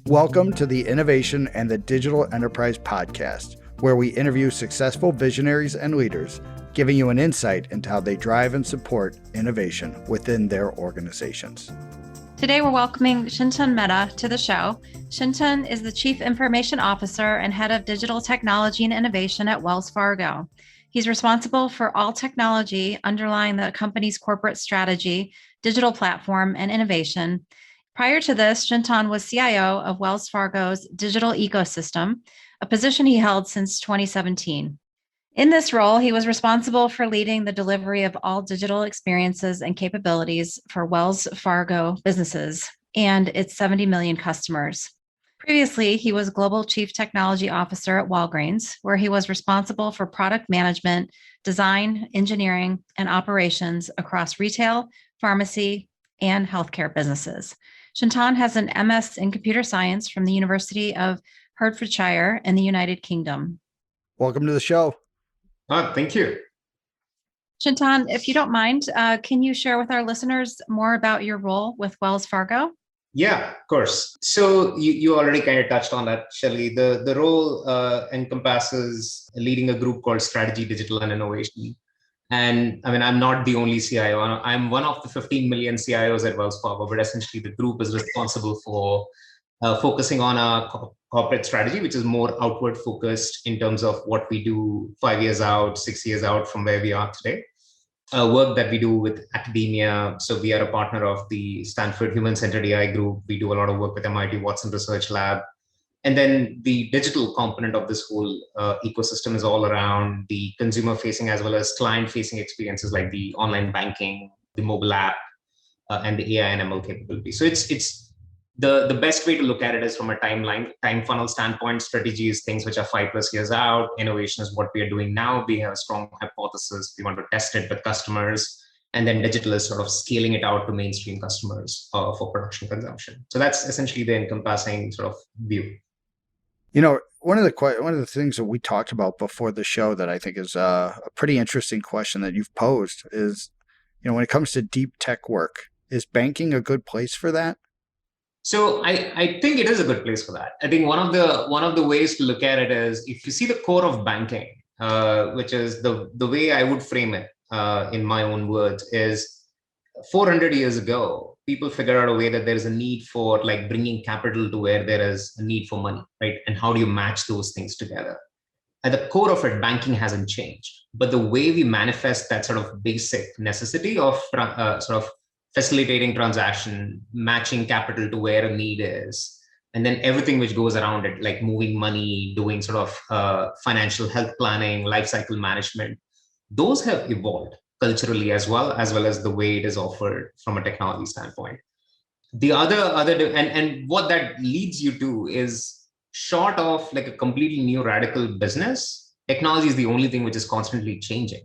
Welcome to the Innovation and the Digital Enterprise Podcast, where we interview successful visionaries and leaders, giving you an insight into how they drive and support innovation within their organizations. Today, we're welcoming Chintan Mehta to the show. Chintan is the Chief Information Officer and Head of Digital Technology and Innovation at Wells Fargo. He's responsible for all technology underlying the company's corporate strategy, digital platform, and innovation. Prior to this, Chintan was CIO of Wells Fargo's digital ecosystem, a position he held since 2017. In this role, he was responsible for leading the delivery of all digital experiences and capabilities for Wells Fargo businesses and its 70 million customers. Previously, he was Global Chief Technology Officer at Walgreens, where he was responsible for product management, design, engineering, and operations across retail, pharmacy, and healthcare businesses. Chintan has an MS in computer science from the University of Hertfordshire in the United Kingdom. Welcome to the show. Thank you. Chintan, if you don't mind, can you share with our listeners more about your role with Wells Fargo? Yeah, of course. So you already kind of touched on that, Shelley. The role encompasses leading a group called Strategy, Digital, and Innovation. And I mean, I'm not the only CIO. I'm one of the 15 million CIOs at Wells Fargo, but essentially the group is responsible for focusing on our corporate strategy, which is more outward focused in terms of what we do 5 years out, 6 years out from where we are today. Work that we do with academia. So we are a partner of the Stanford Human-Centered AI Group. We do a lot of work with MIT Watson Research Lab. And then the digital component of this whole ecosystem is all around the consumer-facing as well as client-facing experiences like the online banking, the mobile app, and the AI and ML capability. So it's the best way to look at it is from a time funnel standpoint. Strategy is things which are 5+ years out. Innovation is what we are doing now. We have a strong hypothesis. We want to test it with customers. And then digital is sort of scaling it out to mainstream customers for production consumption. So that's essentially the encompassing sort of view. You know, one of the things that we talked about before the show that I think is a pretty interesting question that you've posed is, you know, when it comes to deep tech work, is banking a good place for that? So I think it is a good place for that. I think one of the ways to look at it is if you see the core of banking, which is the way I would frame it in my own words is 400 years ago, people figured out a way that there is a need for like bringing capital to where there is a need for money, right? And how do you match those things together? At the core of it, banking hasn't changed, but the way we manifest that sort of basic necessity of sort of facilitating transaction, matching capital to where a need is, and then everything which goes around it, like moving money, doing sort of financial health planning, life cycle management, those have evolved culturally as well as the way it is offered from a technology standpoint. The other and what that leads you to is short of like a completely new radical business, technology is the only thing which is constantly changing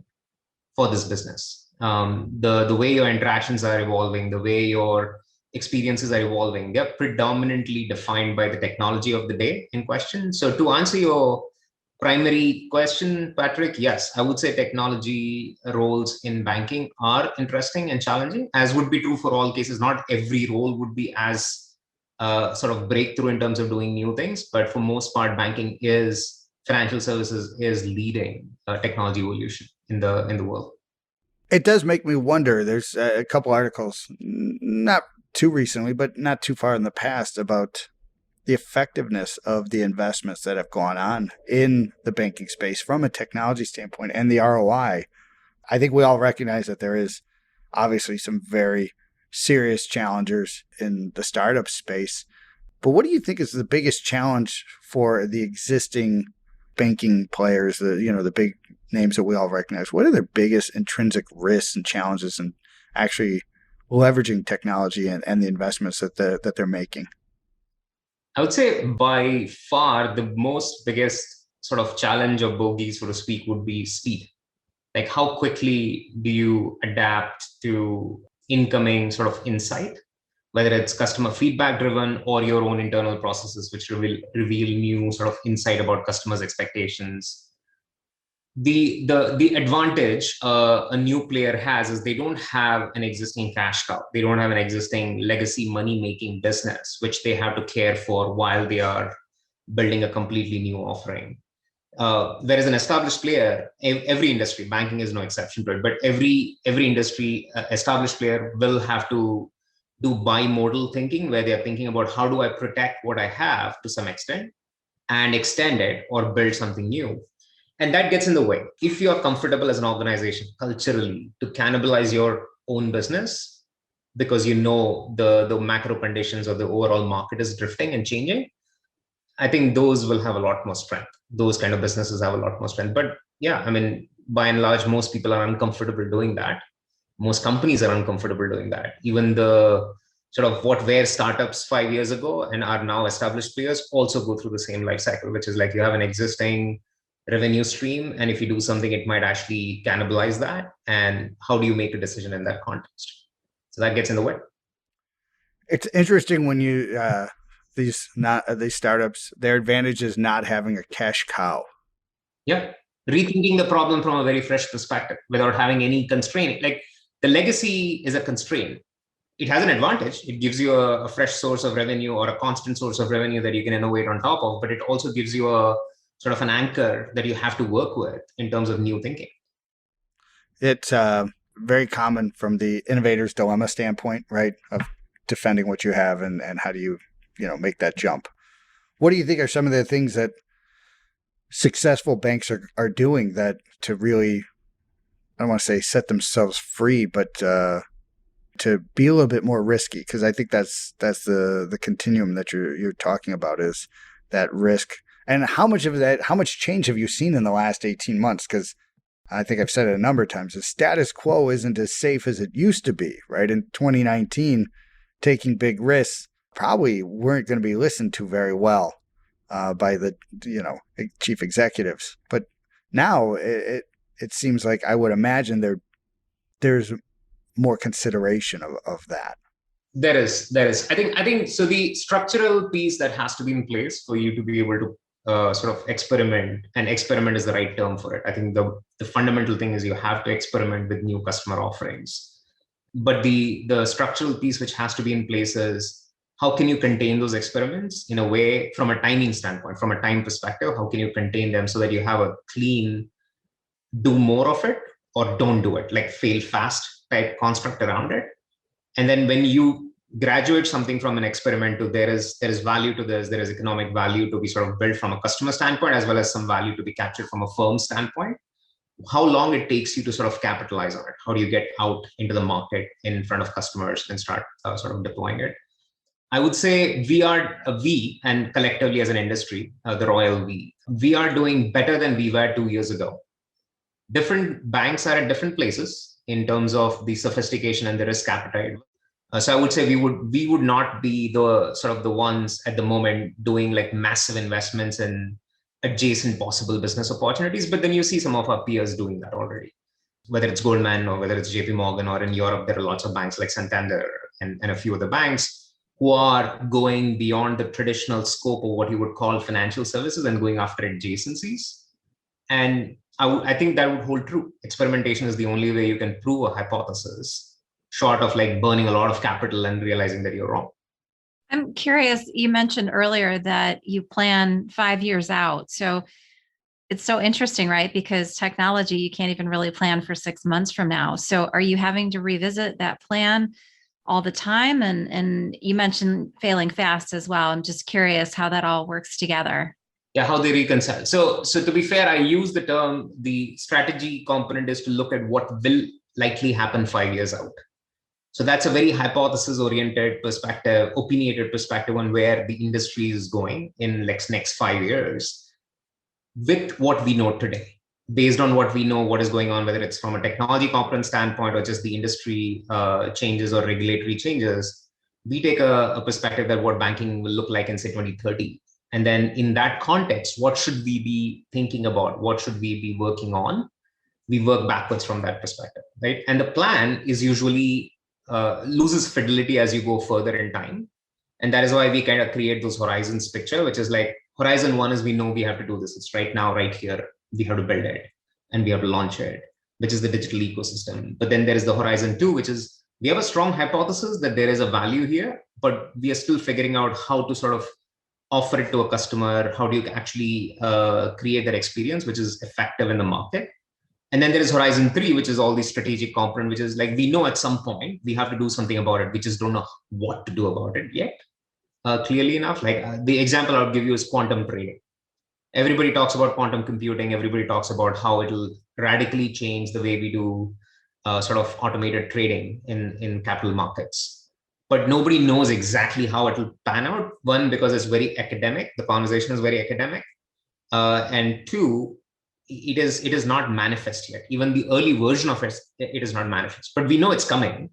for this business. The way your interactions are evolving, the way your experiences are evolving, they're predominantly defined by the technology of the day in question. So to answer your primary question, Patrick, yes, I would say technology roles in banking are interesting and challenging, as would be true for all cases. Not every role would be as sort of breakthrough in terms of doing new things, but for most part, financial services is leading technology evolution in the world. It does make me wonder. There's a couple articles, not too recently, but not too far in the past, about the effectiveness of the investments that have gone on in the banking space from a technology standpoint and the ROI. I think we all recognize that there is obviously some very serious challengers in the startup space. But what do you think is the biggest challenge for the existing banking players, the big names that we all recognize? What are their biggest intrinsic risks and challenges in actually leveraging technology and the investments that they're making? I would say by far the biggest sort of challenge or bogey, so to speak, would be speed. Like how quickly do you adapt to incoming sort of insight, whether it's customer feedback driven or your own internal processes, which reveal new sort of insight about customers' expectations. The advantage a new player has is they don't have an existing cash cow. They don't have an existing legacy money making business which they have to care for while they are building a completely new offering. Whereas an established player, every industry, banking is no exception to it, but every industry established player will have to do bimodal thinking, where they are thinking about how do I protect what I have to some extent and extend it or build something new. And that gets in the way. If you are comfortable as an organization culturally to cannibalize your own business because you know the macro conditions or the overall market is drifting and changing, I think those will have a lot more strength. Those kind of businesses have a lot more strength. But yeah, I mean, by and large, most people are uncomfortable doing that. Most companies are uncomfortable doing that. Even the sort of what were startups 5 years ago and are now established players also go through the same life cycle, which is like you have an existing revenue stream, and if you do something, it might actually cannibalize that. And how do you make a decision in that context? So that gets in the way. It's interesting when you these startups, their advantage is not having a cash cow. Yeah, rethinking the problem from a very fresh perspective without having any constraint. Like the legacy is a constraint. It has an advantage. It gives you a fresh source of revenue or a constant source of revenue that you can innovate on top of, but it also gives you a sort of an anchor that you have to work with in terms of new thinking. It's very common from the innovator's dilemma standpoint, right? Of defending what you have and how do you make that jump. What do you think are some of the things that successful banks are doing that to really, I don't want to say set themselves free, but to be a little bit more risky? Because I think that's the continuum that you're talking about, is that risk. And how much change have you seen in the last 18 months? Because I think I've said it a number of times, the status quo isn't as safe as it used to be, right? In 2019, taking big risks probably weren't going to be listened to very well by the chief executives. But now it seems like, I would imagine there's more consideration of that. There is. I think so. The structural piece that has to be in place for you to be able to sort of experiment, and experiment is the right term for it. I think the fundamental thing is you have to experiment with new customer offerings. But the structural piece which has to be in place is how can you contain those experiments in a way, from a timing standpoint, from a time perspective, how can you contain them so that you have a clean, do more of it or don't do it, like fail fast type construct around it. And then when you graduate something from an experiment to there is value to this, there is economic value to be sort of built from a customer standpoint, as well as some value to be captured from a firm standpoint, how long it takes you to sort of capitalize on it. How do you get out into the market in front of customers and start sort of deploying it? I would say we and collectively as an industry, the royal we are doing better than we were 2 years ago. Different banks are at different places in terms of the sophistication and the risk appetite. So I would say we would not be the sort of the ones at the moment doing like massive investments in adjacent possible business opportunities. But then you see some of our peers doing that already, whether it's Goldman or whether it's JP Morgan, or in Europe, there are lots of banks like Santander and a few other banks who are going beyond the traditional scope of what you would call financial services and going after adjacencies. And I think that would hold true. Experimentation is the only way you can prove a hypothesis, short of like burning a lot of capital and realizing that you're wrong. I'm curious, you mentioned earlier that you plan 5 years out. So it's so interesting, right? Because technology, you can't even really plan for 6 months from now. So are you having to revisit that plan all the time? And you mentioned failing fast as well. I'm just curious how that all works together. Yeah, how they reconcile. So to be fair, I use the term, the strategy component is to look at what will likely happen 5 years out. So that's a very hypothesis-oriented perspective, opinionated perspective on where the industry is going in next 5 years with what we know today. Based on what we know, what is going on, whether it's from a technology component standpoint or just the industry changes or regulatory changes, we take a perspective that what banking will look like in, say, 2030. And then in that context, what should we be thinking about? What should we be working on? We work backwards from that perspective, right? And the plan is usually loses fidelity as you go further in time. And that is why we kind of create those horizons picture, which is like horizon one is we know we have to do this. It's right now, right here. We have to build it. and we have to launch it, which is the digital ecosystem. But then there is the Horizon 2, which is we have a strong hypothesis that there is a value here, but we are still figuring out how to sort of offer it to a customer. How do you actually create that experience which is effective in the market? And then there is Horizon 3, which is all the strategic component, which is like we know at some point we have to do something about it. We just don't know what to do about it yet. Clearly enough, like the example I would give you is quantum trading. Everybody talks about quantum computing. Everybody talks about how it'll radically change the way we do sort of automated trading in capital markets. But nobody knows exactly how it'll pan out. One, because it's very academic. The conversation is very academic. And two, it is not manifest yet. Even the early version of it is not manifest. But we know it's coming.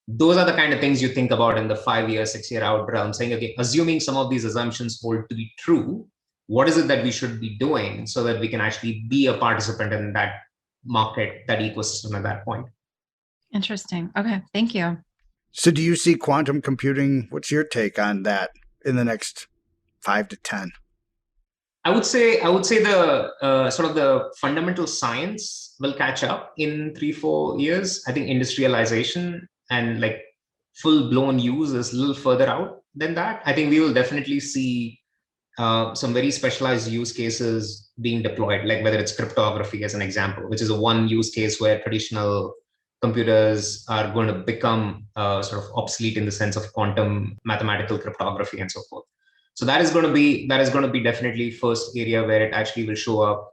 Those are the kind of things you think about in the 5-year, 6-year out realm, saying, okay, assuming some of these assumptions hold to be true, what is it that we should be doing so that we can actually be a participant in that market, that ecosystem at that point? Interesting. Okay. Thank you. So do you see quantum computing? What's your take on that in the next 5 to 10? I would say the sort of the fundamental science will catch up in 3-4 years. I think industrialization and like full-blown use is a little further out than that. I think we will definitely see some very specialized use cases being deployed, like whether it's cryptography as an example, which is a one use case where traditional computers are going to become sort of obsolete in the sense of quantum mathematical cryptography and so forth. So that is going to be definitely first area where it actually will show up.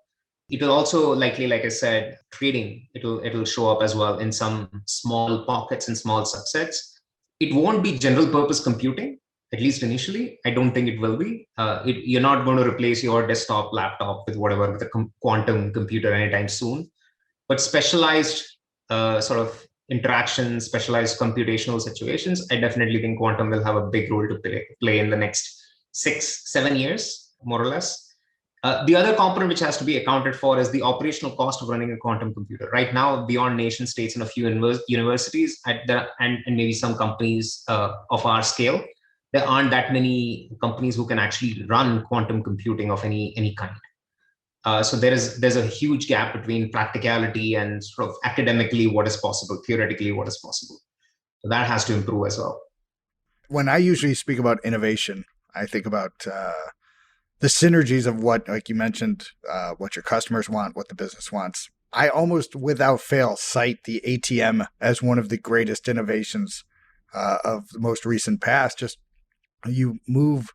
It will also likely, like I said, trading, it'll show up as well in some small pockets and small subsets. It won't be general purpose computing, at least initially. I don't think it will be. You're not going to replace your desktop laptop with whatever, with a quantum computer anytime soon. But specialized sort of interactions, specialized computational situations, I definitely think quantum will have a big role to play in the next 6-7 years, more or less. The other component which has to be accounted for is the operational cost of running a quantum computer. Right now, beyond nation states and a few universities and maybe some companies of our scale, there aren't that many companies who can actually run quantum computing of any kind. So there's a huge gap between practicality and sort of academically what is possible, theoretically what is possible. So that has to improve as well. When I usually speak about innovation, I think about the synergies of what, like you mentioned, what your customers want, what the business wants. I almost without fail cite the ATM as one of the greatest innovations of the most recent past. Just you move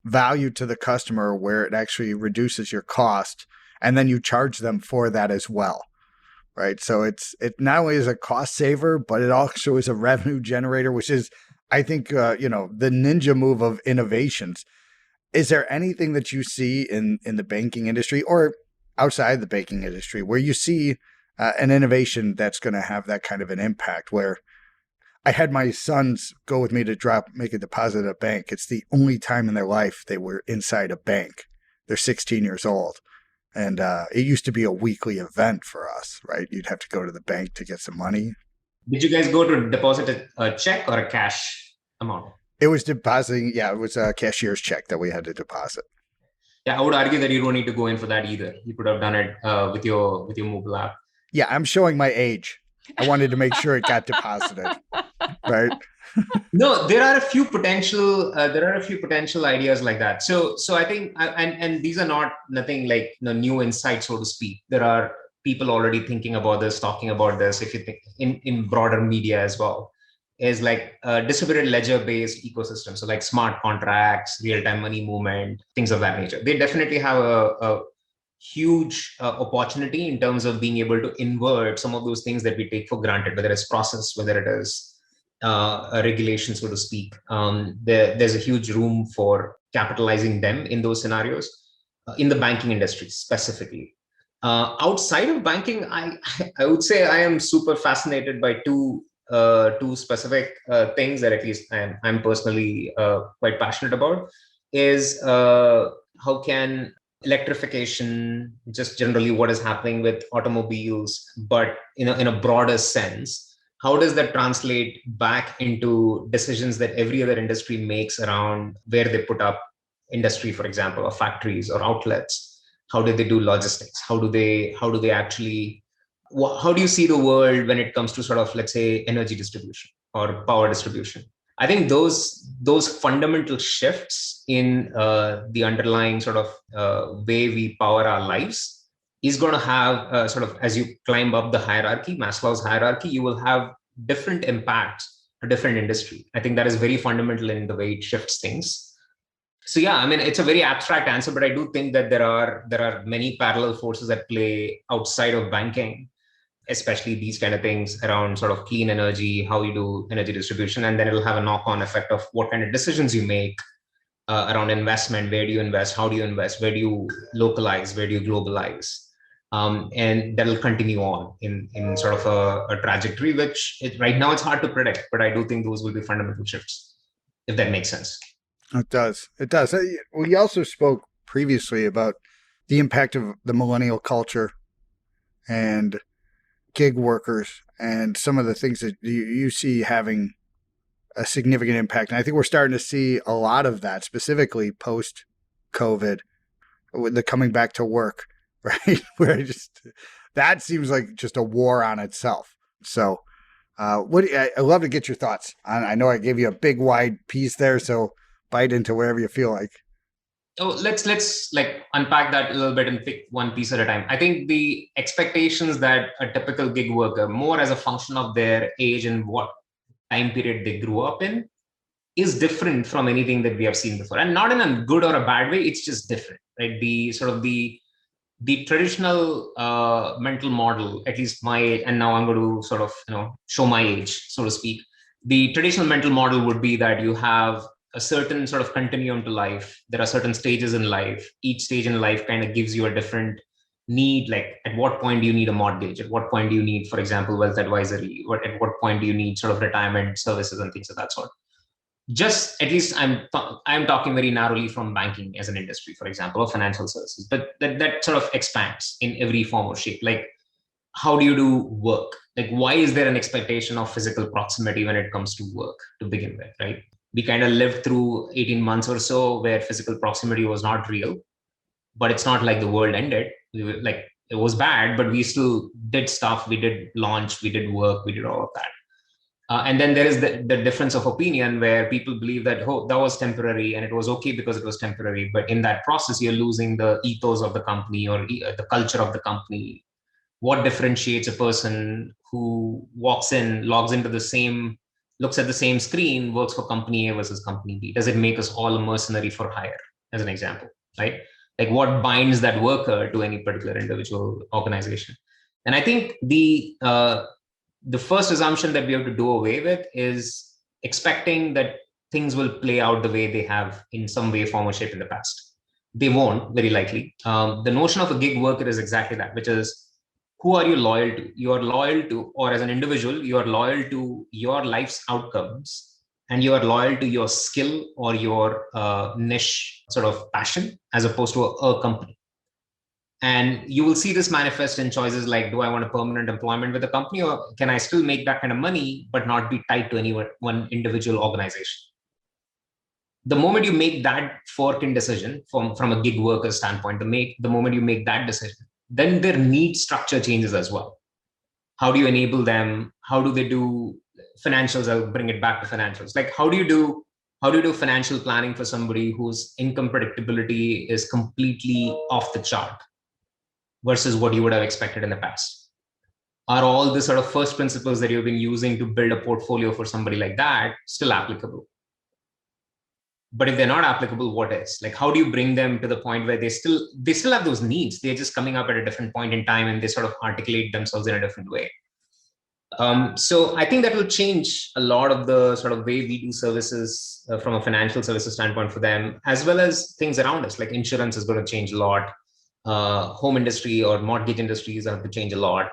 value to the customer where it actually reduces your cost, and then you charge them for that as well, right? So it not only is a cost saver, but it also is a revenue generator, which is, I think, the ninja move of innovations. Is there anything that you see in the banking industry or outside the banking industry where you see an innovation that's going to have that kind of an impact? Where I had my sons go with me to make a deposit at a bank. It's the only time in their life they were inside a bank. They're 16 years old. And it used to be a weekly event for us, right? You'd have to go to the bank to get some money. Did you guys go to deposit a check or a cash amount? It was depositing. Yeah, it was a cashier's check that we had to deposit. Yeah, I would argue that you don't need to go in for that either. You could have done it with your mobile app. Yeah, I'm showing my age. I wanted to make sure it got deposited, right? No, there are a few potential ideas like that. So I think, and these are nothing like new insight, so to speak. There are people already thinking about this, talking about this. If you think in broader media as well, is like a distributed ledger-based ecosystem. So like smart contracts, real-time money movement, things of that nature. They definitely have a huge opportunity in terms of being able to invert some of those things that we take for granted, whether it's process, whether it is a regulation, so to speak. There's a huge room for capitalizing them in those scenarios, in the banking industry specifically. Outside of banking, I would say I am super fascinated by two specific things that at least I'm personally quite passionate about. Is how can electrification, just generally what is happening with automobiles, but in a broader sense, how does that translate back into decisions that every other industry makes around where they put up industry, for example, or factories or outlets? How do they do logistics? How do they actually, how do you see the world when it comes to sort of, let's say, energy distribution or power distribution? I think those fundamental shifts in the underlying sort of way we power our lives is going to have sort of, as you climb up the hierarchy, Maslow's hierarchy, you will have different impacts to different industry. I think that is very fundamental in the way it shifts things. So yeah, I mean, it's a very abstract answer, but I do think that there are many parallel forces at play outside of banking, especially these kind of things around sort of clean energy, how you do energy distribution, and then it'll have a knock-on effect of what kind of decisions you make around investment. Where do you invest? How do you invest? Where do you localize? Where do you globalize? And that'll continue on in sort of a trajectory, which right now it's hard to predict, but I do think those will be fundamental shifts, if that makes sense. It does. It does. We also spoke previously about the impact of the millennial culture and gig workers and some of the things that you see having a significant impact. And I think we're starting to see a lot of that, specifically post-COVID, with the coming back to work, right? Where that seems like just a war on itself. So I'd love to get your thoughts on, I know I gave you a big, wide piece there, so bite into wherever you feel like. Oh, let's like unpack that a little bit and pick one piece at a time. I think the expectations that a typical gig worker, more as a function of their age and what time period they grew up in, is different from anything that we have seen before, and not in a good or a bad way. It's just different, right? The sort of the traditional mental model, at least my age, and now I'm going to sort of show my age, so to speak. The traditional mental model would be that you have a certain sort of continuum to life. There are certain stages in life. Each stage in life kind of gives you a different need. Like, at what point do you need a mortgage? At what point do you need, for example, wealth advisory? At what point do you need sort of retirement services and things of that sort? Just, at least I'm talking very narrowly from banking as an industry, for example, or financial services, but that sort of expands in every form or shape. Like, how do you do work? Like, why is there an expectation of physical proximity when it comes to work to begin with, right? We kind of lived through 18 months or so where physical proximity was not real, but it's not like the world ended. It was bad, but we still did stuff. We did launch, we did work, we did all of that. And then there is the difference of opinion where people believe that, oh, that was temporary and it was okay because it was temporary. But in that process, you're losing the ethos of the company or the culture of the company. What differentiates a person who walks in, logs into the same, looks at the same screen, works for company A versus company B? Does it make us all a mercenary for hire, as an example, right? Like, what binds that worker to any particular individual organization? And I think the first assumption that we have to do away with is expecting that things will play out the way they have in some way, form, or shape in the past. They won't, very likely. The notion of a gig worker is exactly that, which is, who are you loyal to? You are loyal to, or as an individual, you are loyal to your life's outcomes, and you are loyal to your skill or your niche sort of passion, as opposed to a company. And you will see this manifest in choices like, do I want a permanent employment with a company, or can I still make that kind of money but not be tied to any one individual organization? The moment you make that fork in decision from a gig worker standpoint, the moment you make that decision, then their need structure changes as well. How do you enable them? How do they do financials? I'll bring it back to financials. Like, how do you do financial planning for somebody whose income predictability is completely off the chart versus what you would have expected in the past? Are all the sort of first principles that you've been using to build a portfolio for somebody like that still applicable? But if they're not applicable, what is? Like, how do you bring them to the point where they still have those needs? They're just coming up at a different point in time and they sort of articulate themselves in a different way. So I think that will change a lot of the sort of way we do services from a financial services standpoint for them, as well as things around us. Like, insurance is going to change a lot. Home industry or mortgage industries have to change a lot.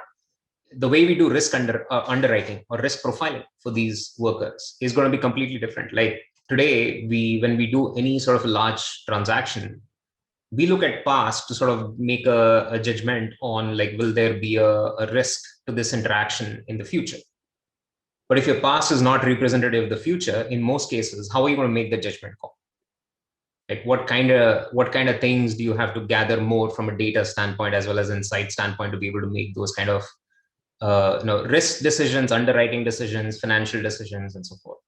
The way we do risk underwriting or risk profiling for these workers is going to be completely different. Like, today, when we do any sort of a large transaction, we look at past to sort of make a judgment on, like, will there be a risk to this interaction in the future? But if your past is not representative of the future, in most cases, how are you going to make the judgment call? Like what kind of things do you have to gather more from a data standpoint as well as insight standpoint to be able to make those kind of risk decisions, underwriting decisions, financial decisions, and so forth.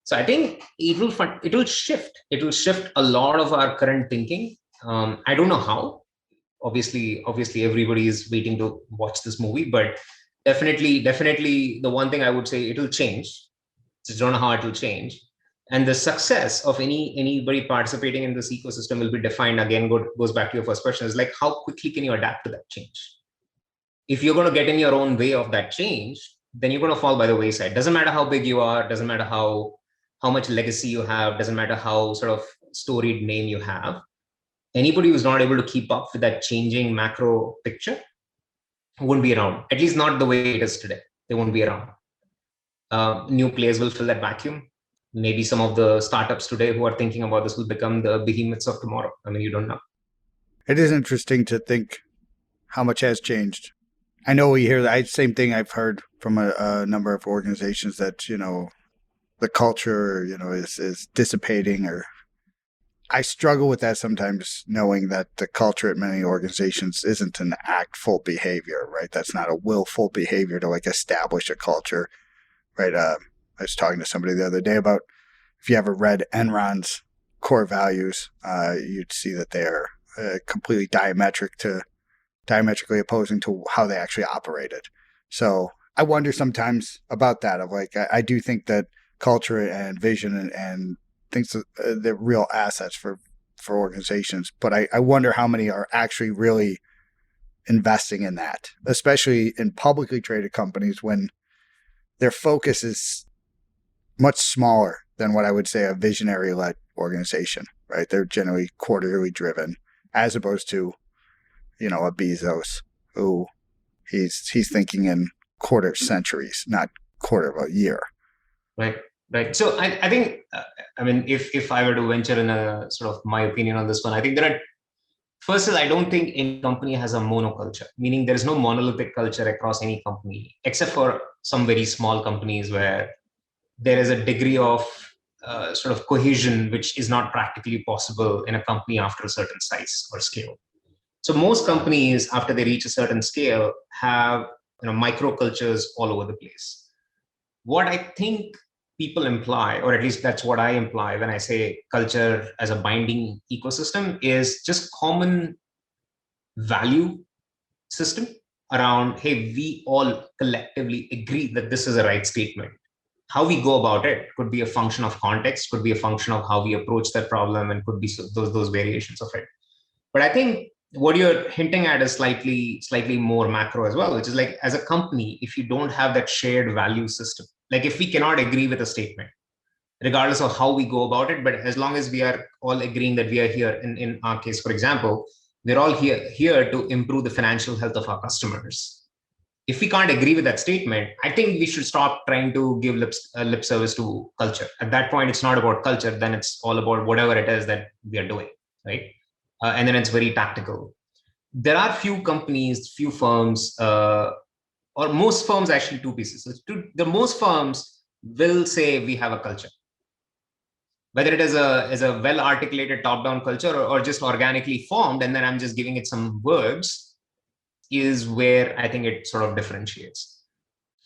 So I think it will shift a lot of our current thinking. I don't know how. Obviously everybody is waiting to watch this movie, but definitely the one thing I would say, it will change. Just don't know how it will change. And the success of anybody participating in this ecosystem will be defined, again, goes back to your first question, is like, how quickly can you adapt to that change? If you're going to get in your own way of that change, then you're going to fall by the wayside. Doesn't matter how big you are, doesn't matter how much legacy you have, doesn't matter how sort of storied name you have. Anybody who's not able to keep up with that changing macro picture won't be around, at least not the way it is today. They won't be around. New players will fill that vacuum. Maybe some of the startups today who are thinking about this will become the behemoths of tomorrow. I mean, you don't know. It is interesting to think how much has changed. I know we hear that same thing I've heard from a number of organizations that, the culture, is dissipating, or I struggle with that sometimes, knowing that the culture at many organizations isn't an actful behavior, right? That's not a willful behavior to like establish a culture, right? I was talking to somebody the other day about, if you ever read Enron's core values, you'd see that they're completely diametrically opposing to how they actually operated. So I wonder sometimes about that, of like, I do think that culture and vision and things that they're real assets for organizations, but I wonder how many are actually really investing in that, especially in publicly traded companies when their focus is much smaller than what I would say a visionary-led organization, right? They're generally quarterly driven, as opposed to, a Bezos, who he's thinking in quarter centuries, not quarter of a year. Right. So I think, if I were to venture in a sort of my opinion on this one, I think first is, I don't think any company has a monoculture, meaning there is no monolithic culture across any company, except for some very small companies where there is a degree of sort of cohesion, which is not practically possible in a company after a certain size or scale. So most companies, after they reach a certain scale, have microcultures all over the place. What I think people imply, or at least that's what I imply when I say culture as a binding ecosystem, is just common value system around, hey, we all collectively agree that this is a right statement. How we go about it could be a function of context, could be a function of how we approach that problem, and could be those variations of it. But I think what you're hinting at is slightly more macro as well, which is like, as a company, if you don't have that shared value system, like if we cannot agree with a statement, regardless of how we go about it, but as long as we are all agreeing that we are here, in our case, for example, we're all here to improve the financial health of our customers. If we can't agree with that statement, I think we should stop trying to give lip service to culture. At that point, it's not about culture, then it's all about whatever it is that we are doing, right? And then it's very tactical. There are few companies, few firms, or most firms, actually two pieces. The most firms will say we have a culture. Whether it is a well-articulated top-down culture or just organically formed, and then I'm just giving it some words, is where I think it sort of differentiates.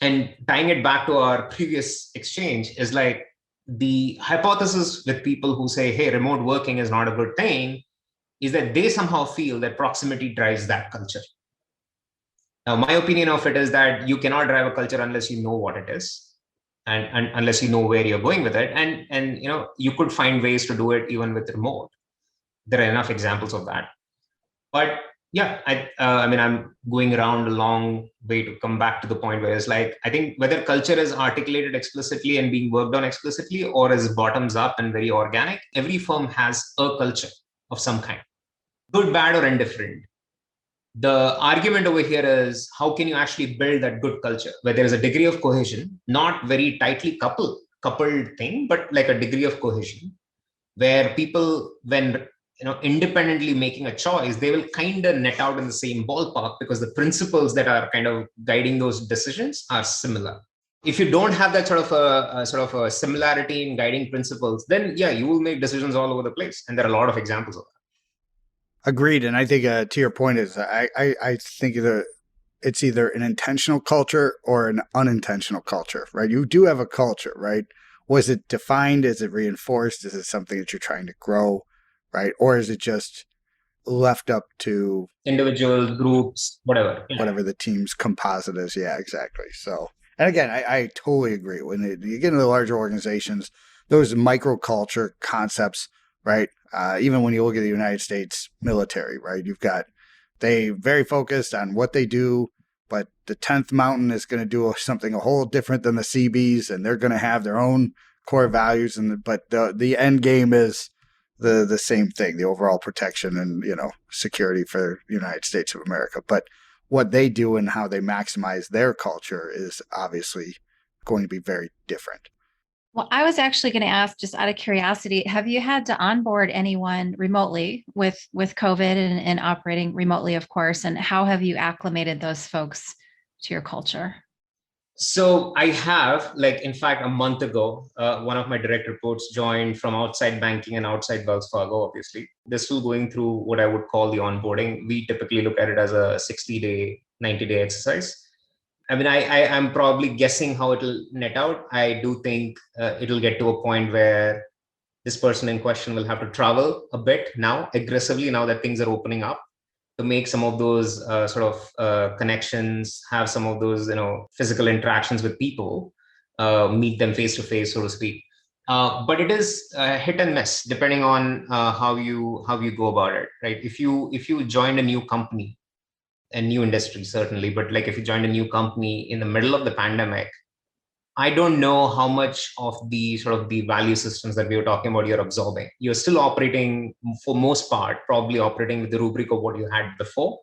And tying it back to our previous exchange is like, the hypothesis with people who say, hey, remote working is not a good thing, is that they somehow feel that proximity drives that culture. Now, my opinion of it is that you cannot drive a culture unless you know what it is, and unless you know where you're going with it. And you could find ways to do it even with remote. There are enough examples of that. But yeah, I'm going around a long way to come back to the point where it's like, I think whether culture is articulated explicitly and being worked on explicitly, or is bottoms up and very organic, every firm has a culture of some kind, good, bad, or indifferent. The argument over here is, how can you actually build that good culture where there is a degree of cohesion, not very tightly coupled thing, but like a degree of cohesion, where people, when independently making a choice, they will kind of net out in the same ballpark, because the principles that are kind of guiding those decisions are similar. If you don't have that sort of a similarity in guiding principles, then yeah, you will make decisions all over the place. And there are a lot of examples of that. Agreed. And I think to your point is I think that it's either an intentional culture or an unintentional culture, right? You do have a culture, right? Was it defined? Is it reinforced? Is it something that you're trying to grow, right? Or is it just left up to individual groups, whatever the team's composite is? Yeah, exactly. So, and again, I totally agree. When you get into the larger organizations, those microculture concepts, right? Even when you look at the United States military, right? They very focused on what they do, but the 10th Mountain is going to do something a whole different than the Seabees, and they're going to have their own core values. But the end game is the same thing, the overall protection and, security for the United States of America. But what they do and how they maximize their culture is obviously going to be very different. Well, I was actually going to ask, just out of curiosity, have you had to onboard anyone remotely with COVID and operating remotely, of course, and how have you acclimated those folks to your culture? So I have, in fact, a month ago, one of my direct reports joined from outside banking and outside Wells Fargo, obviously. They're still going through what I would call the onboarding. We typically look at it as a 60-day, 90-day exercise. I mean, I'm probably guessing how it'll net out. I do think it'll get to a point where this person in question will have to travel a bit now, aggressively, now that things are opening up, to make some of those connections, have some of those physical interactions with people, meet them face to face, so to speak. But it is hit and miss depending on how you go about it, right? If you join a new company, a new industry, certainly, but if you joined a new company in the middle of the pandemic, I don't know how much of the the value systems that we were talking about you're absorbing. You're still operating, for most part, probably operating with the rubric of what you had before.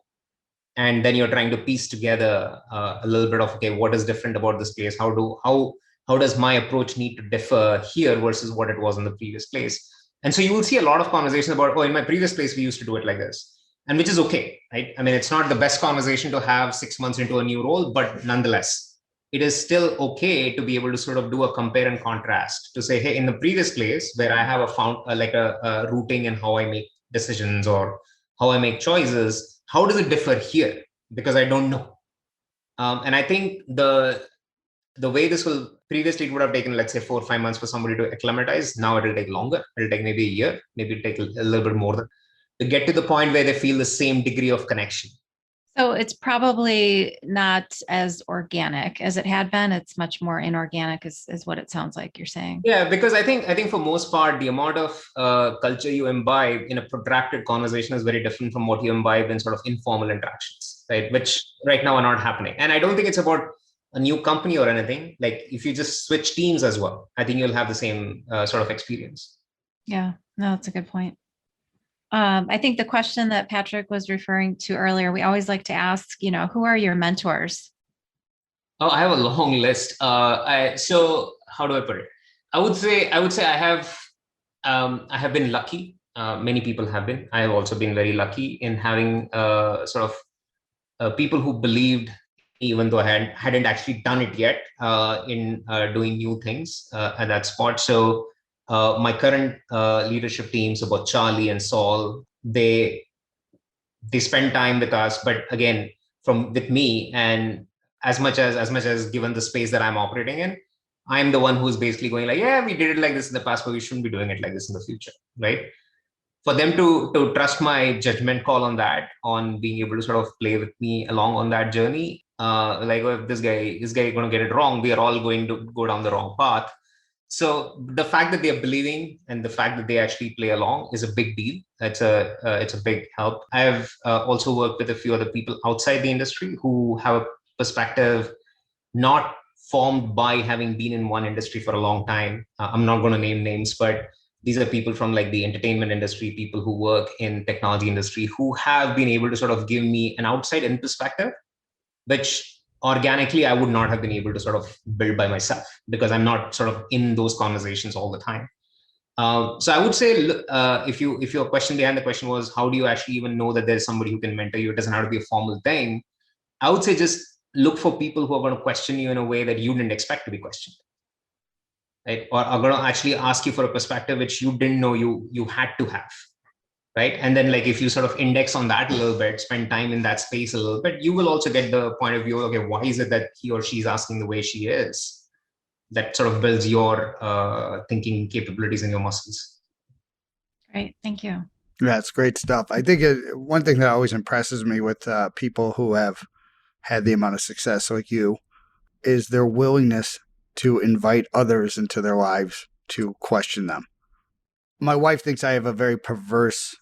And then you're trying to piece together a little bit of, okay, what is different about this place? How does my approach need to differ here versus what it was in the previous place? And so you will see a lot of conversations about, oh, in my previous place, we used to do it like this. And which is okay, right? I mean, it's not the best conversation to have 6 months into a new role, but nonetheless, it is still okay to be able to do a compare and contrast, to say, hey, in the previous place where I have a routing in how I make decisions or how I make choices, how does it differ here? Because I don't know. And I think the way this will, previously it would have taken, let's say, 4 or 5 months for somebody to acclimatize. Now it'll take longer. It'll take maybe a year, maybe it'll take a little bit more than, to get to the point where they feel the same degree of connection. So it's probably not as organic as it had been. It's much more inorganic is what it sounds like you're saying. Yeah, because I think for most part, the amount of culture you imbibe in a protracted conversation is very different from what you imbibe in informal interactions, right? Which right now are not happening. And I don't think it's about a new company or anything. If you just switch teams as well, I think you'll have the same experience. Yeah, no, that's a good point. I think the question that Patrick was referring to earlier, we always like to ask, who are your mentors? Oh, I have a long list. So how do I put it? I would say I have been lucky. Many people have been. I have also been very lucky in having people who believed, even though I hadn't actually done it yet, in doing new things at that spot. So my current leadership teams, about Charlie and Saul, they spend time with us, but again, with me, and as much as given the space that I'm operating in, I'm the one who's basically going yeah, we did it like this in the past, but we shouldn't be doing it like this in the future, right? For them to trust my judgment call on that, on being able to play with me along on that journey, if this guy is going to get it wrong, we are all going to go down the wrong path. So the fact that they're believing and the fact that they actually play along is a big deal. It's a big help. I have also worked with a few other people outside the industry who have a perspective not formed by having been in one industry for a long time. I'm not going to name names, but these are people from the entertainment industry, people who work in technology industry, who have been able to give me an outside in perspective, which organically I would not have been able to build by myself, because I'm not in those conversations all the time. So I would say, if your question behind the question was, how do you actually even know that there's somebody who can mentor you? It doesn't have to be a formal thing. I would say just look for people who are going to question you in a way that you didn't expect to be questioned, right? Or are going to actually ask you for a perspective which you didn't know you had to have, right? And then like if you sort of index on that a little bit, spend time in that space a little bit, you will also get the point of view, okay, why is it that he or she's asking the way she is? That sort of builds your thinking capabilities and your muscles. Great. Thank you. Yeah, it's great stuff. I think one thing that always impresses me with people who have had the amount of success like you is their willingness to invite others into their lives to question them. My wife thinks I have a very perverse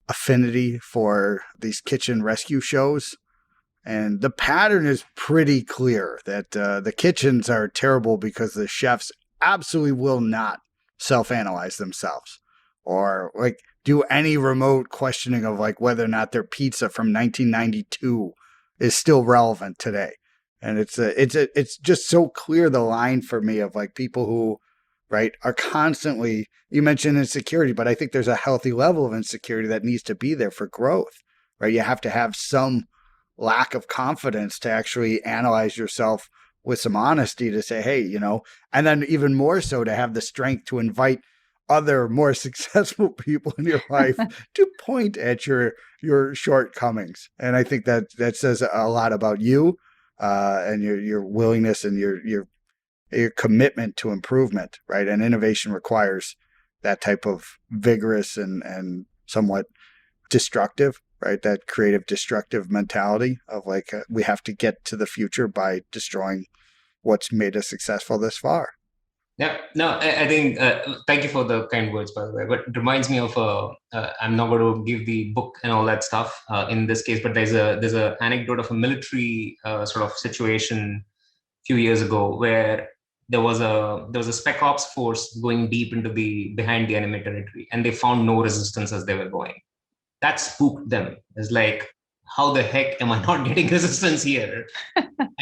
affinity for these kitchen rescue shows. And the pattern is pretty clear that the kitchens are terrible because the chefs absolutely will not self-analyze themselves or like do any remote questioning of like whether or not their pizza from 1992 is still relevant today. And it's just so clear the line for me of like people who, right, are constantly, you mentioned insecurity, but I think there's a healthy level of insecurity that needs to be there for growth, right? You have to have some lack of confidence to actually analyze yourself with some honesty to say, hey, and then even more so to have the strength to invite other more successful people in your life to point at your shortcomings. And I think that says a lot about you and your willingness and your commitment to improvement, right? And innovation requires that type of vigorous and somewhat destructive, right? That creative destructive mentality of like, we have to get to the future by destroying what's made us successful this far. Yeah, no, I think, thank you for the kind words, by the way, but it reminds me of, I'm not going to give the book and all that stuff in this case, but there's a anecdote of a military sort of situation a few years ago where there was a spec ops force going deep into behind the enemy territory, and they found no resistance as they were going. That spooked them. It's like, how the heck am I not getting resistance here?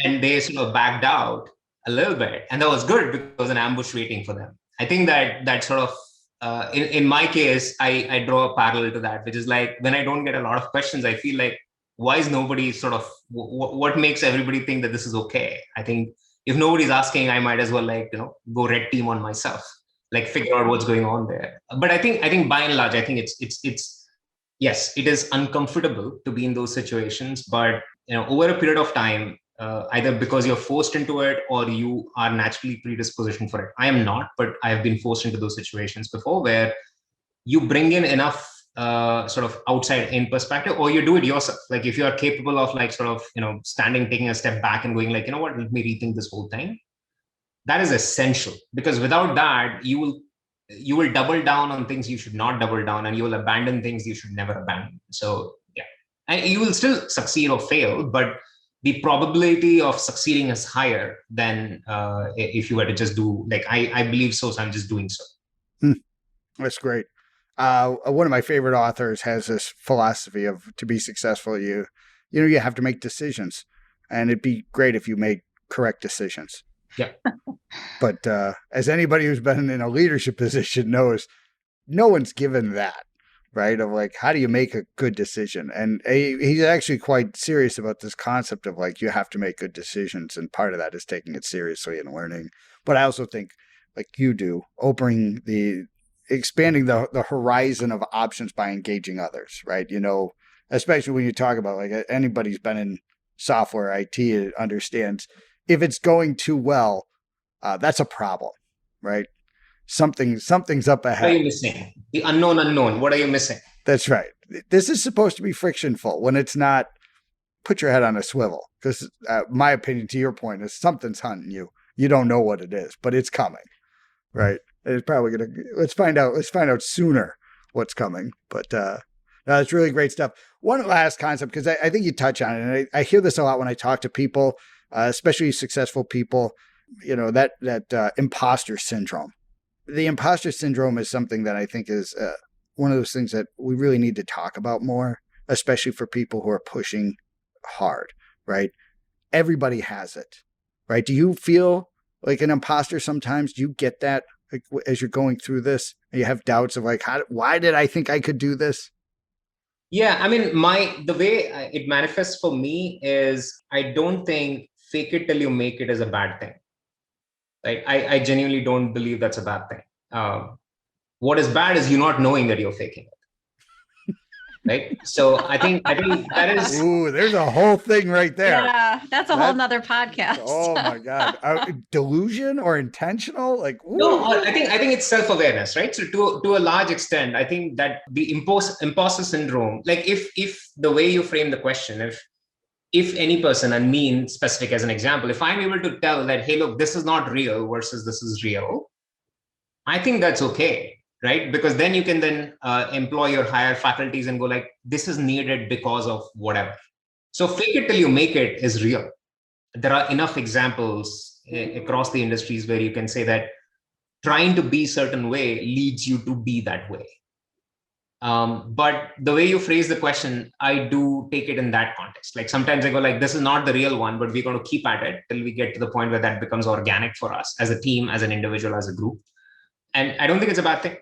And they sort of backed out a little bit, and that was good because there was an ambush waiting for them. I think that sort of, in my case, I draw a parallel to that, which is like when I don't get a lot of questions, I feel like, why is nobody sort of, what makes everybody think that this is okay? I think if nobody's asking, I might as well go red team on myself, like figure out what's going on there. But I think by and large, I think it's yes, it is uncomfortable to be in those situations, but over a period of time, either because you're forced into it or you are naturally predispositioned for it. I am not, but I have been forced into those situations before where you bring in enough sort of outside in perspective, or you do it yourself. Like if you are capable of like sort of, standing, taking a step back and going like, what, let me rethink this whole thing. That is essential, because without that, you will double down on things you should not double down, and you will abandon things you should never abandon. So yeah, and you will still succeed or fail, but the probability of succeeding is higher than if you were to just do like, I believe so I'm just doing so. That's great. One of my favorite authors has this philosophy of, to be successful, you have to make decisions, and it'd be great if you made correct decisions. Yeah. But as anybody who's been in a leadership position knows, no one's given that, right? Of like, how do you make a good decision? And he's actually quite serious about this concept of like, you have to make good decisions. And part of that is taking it seriously and learning. But I also think, like you do, expanding the horizon of options by engaging others, right? Especially when you talk about like anybody who's been in software IT understands if it's going too well, that's a problem, right? Something's up ahead. What are you missing? The unknown. What are you missing? That's right. This is supposed to be frictionful. When it's not, put your head on a swivel. Because my opinion, to your point, is something's hunting you. You don't know what it is, but it's coming, right? It's probably gonna. Let's find out sooner what's coming. But no, it's really great stuff. One last concept, because I think you touch on it, and I hear this a lot when I talk to people, especially successful people. That imposter syndrome. The imposter syndrome is something that I think is one of those things that we really need to talk about more, especially for people who are pushing hard, right? Everybody has it, right? Do you feel like an imposter sometimes? Do you get that like, as you're going through this? And you have doubts of like, why did I think I could do this? Yeah, I mean, the way it manifests for me is I don't think fake it till you make it is a bad thing. Right? I genuinely don't believe that's a bad thing. What is bad is you not knowing that you're faking it. Right. So I think that is. Ooh, there's a whole thing right there. Yeah, that's a whole nother podcast. Oh my God. Delusion or intentional? Like, ooh. No, I think it's self-awareness, right? So to a large extent, I think that the imposter syndrome, like if the way you frame the question, if any person, and me specific as an example, if I'm able to tell that, hey, look, this is not real versus this is real, I think that's okay. Right? Because then you can then employ your higher faculties and go like, this is needed because of whatever. So fake it till you make it is real. There are enough examples across the industries where you can say that trying to be a certain way leads you to be that way. But the way you phrase the question, I do take it in that context. Like sometimes I go like, this is not the real one, but we're going to keep at it till we get to the point where that becomes organic for us as a team, as an individual, as a group. And I don't think it's a bad thing.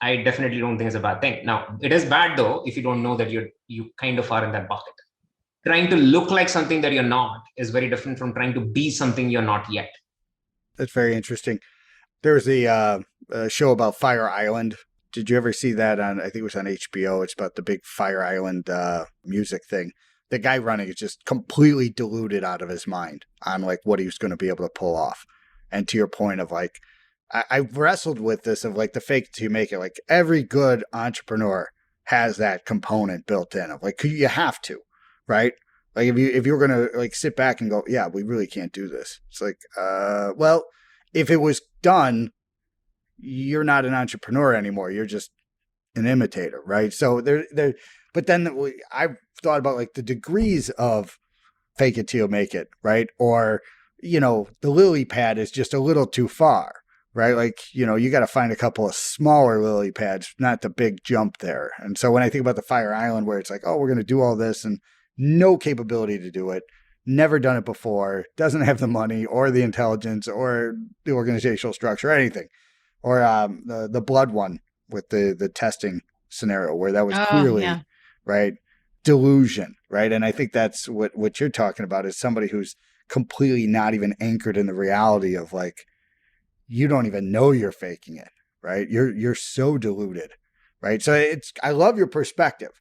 I definitely don't think it's a bad thing. Now, it is bad though if you don't know that you kind of are in that bucket. Trying to look like something that you're not is very different from trying to be something you're not yet. That's very interesting. There was a show about Fire Island. Did you ever see that on, I think it was on HBO. It's about the big Fire Island music thing. The guy running is just completely deluded out of his mind on like what he was going to be able to pull off. And to your point of like, I wrestled with this of like the fake it till you make it. Like every good entrepreneur has that component built in of like, you have to, right? Like if you're going to like sit back and go, yeah, we really can't do this. It's like, well, if it was done, you're not an entrepreneur anymore. You're just an imitator, right? So but then I've thought about like the degrees of fake it till you make it, right? Or, you know, the lily pad is just a little too far. Right? Like, you know, you got to find a couple of smaller lily pads, not the big jump there. And so when I think about the Fire Island where it's like, oh, we're going to do all this and no capability to do it, never done it before, doesn't have the money or the intelligence or the organizational structure or anything. Or the blood one with the testing scenario where that was clearly, right, delusion, right? And I think that's what you're talking about is somebody who's completely not even anchored in the reality of like, you don't even know you're faking it, right? You're so deluded, right? So I love your perspective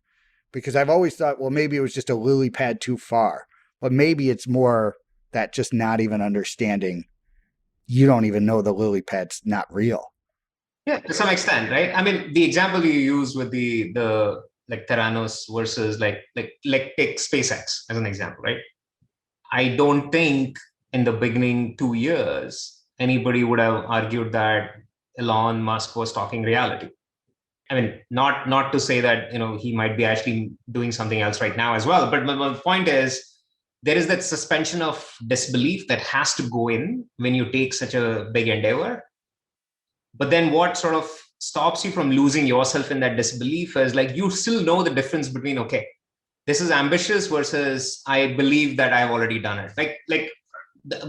because I've always thought, well, maybe it was just a lily pad too far, but maybe it's more that just not even understanding. You don't even know the lily pad's not real. Yeah, to some extent, right? I mean, the example you use with the like Theranos versus like take SpaceX as an example, right? I don't think in the beginning 2 years, anybody would have argued that Elon Musk was talking reality. I mean, not to say that, you know, he might be actually doing something else right now as well. But my point is, there is that suspension of disbelief that has to go in when you take such a big endeavor. But then what sort of stops you from losing yourself in that disbelief is like, you still know the difference between, okay, this is ambitious versus I believe that I've already done it. Like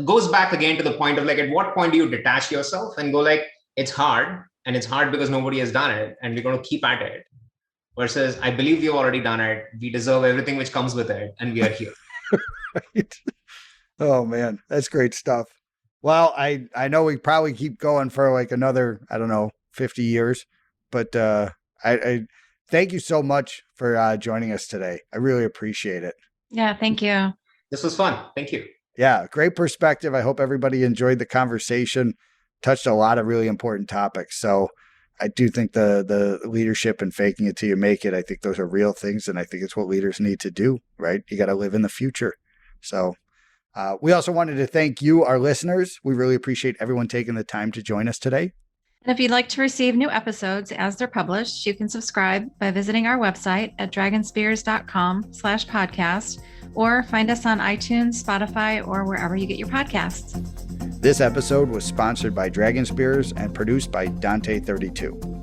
goes back again to the point of like, at what point do you detach yourself and go like, it's hard and it's hard because nobody has done it and we're going to keep at it versus I believe we've already done it. We deserve everything which comes with it. And we are here. Right. Oh man, that's great stuff. Well, I know we probably keep going for like another, I don't know, 50 years, but I thank you so much for joining us today. I really appreciate it. Yeah, thank you. This was fun. Thank you. Yeah, great perspective. I hope everybody enjoyed the conversation, touched a lot of really important topics. So I do think the leadership and faking it till you make it, I think those are real things. And I think it's what leaders need to do, right? You got to live in the future. So we also wanted to thank you, our listeners. We really appreciate everyone taking the time to join us today. And if you'd like to receive new episodes as they're published, you can subscribe by visiting our website at dragonspears.com/podcast or find us on iTunes, Spotify, or wherever you get your podcasts. This episode was sponsored by Dragon Spears and produced by Dante32.